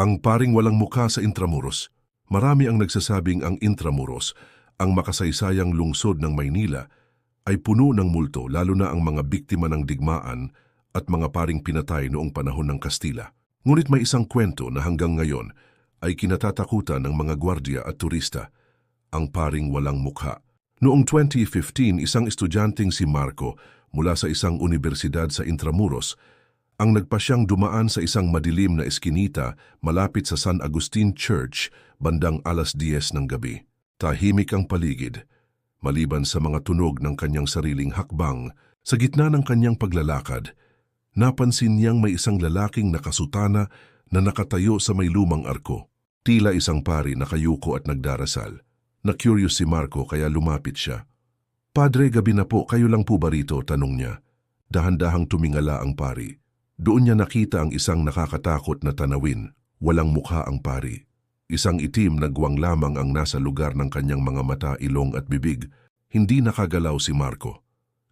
Ang paring walang mukha sa Intramuros. Marami ang nagsasabing ang Intramuros, ang makasaysayang lungsod ng Maynila, ay puno ng multo lalo na ang mga biktima ng digmaan at mga paring pinatay noong panahon ng Kastila. Ngunit may isang kwento na hanggang ngayon ay kinatatakutan ng mga gwardiya at turista, ang paring walang mukha. Noong 2015, isang estudyanteng si Marco mula sa isang universidad sa Intramuros ang nagpasyang dumaan sa isang madilim na eskinita malapit sa San Agustin Church bandang 10:00 ng gabi. Tahimik ang paligid, maliban sa mga tunog ng kanyang sariling hakbang. Sa gitna ng kanyang paglalakad, napansin niyang may isang lalaking nakasutana na nakatayo sa may lumang arko. Tila isang pari nakayuko at nagdarasal. Na-curious si Marco kaya lumapit siya. "Padre, gabi na po, kayo lang po ba rito?" tanong niya. Dahan-dahang tumingala ang pari. Doon niya nakita ang isang nakakatakot na tanawin. Walang mukha ang pari. Isang itim na guwang lamang ang nasa lugar ng kanyang mga mata, ilong at bibig. Hindi nakagalaw si Marco.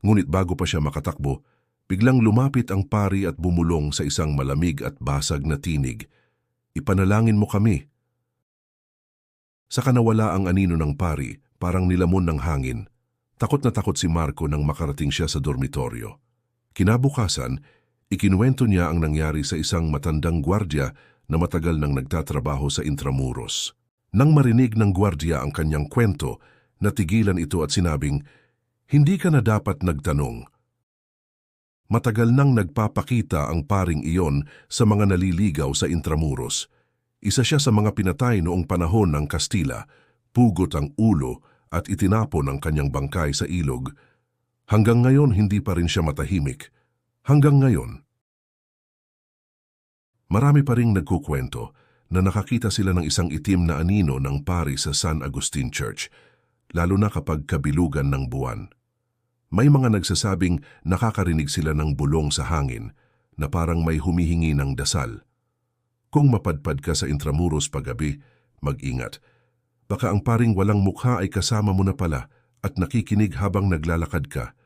Ngunit bago pa siya makatakbo, biglang lumapit ang pari at bumulong sa isang malamig at basag na tinig. "Ipanalangin mo kami." Saka nawala ang anino ng pari, parang nilamon ng hangin. Takot na takot si Marco nang makarating siya sa dormitoryo. Kinabukasan, ikinuwento niya ang nangyari sa isang matandang gwardya na matagal nang nagtatrabaho sa Intramuros. Nang marinig ng gwardya ang kanyang kwento, natigilan ito at sinabing, "Hindi ka na dapat nagtanong." Matagal nang nagpapakita ang paring iyon sa mga naliligaw sa Intramuros. Isa siya sa mga pinatay noong panahon ng Kastila, pugot ang ulo at itinapon ang kanyang bangkay sa ilog. Hanggang ngayon hindi pa rin siya matahimik. Hanggang ngayon. Marami pa ring nagkukwento na nakakita sila ng isang itim na anino ng pari sa San Agustin Church, lalo na kapag kabilugan ng buwan. May mga nagsasabing nakakarinig sila ng bulong sa hangin na parang may humihingi ng dasal. Kung mapadpad ka sa Intramuros paggabi, mag-ingat. Baka ang paring walang mukha ay kasama mo na pala at nakikinig habang naglalakad ka.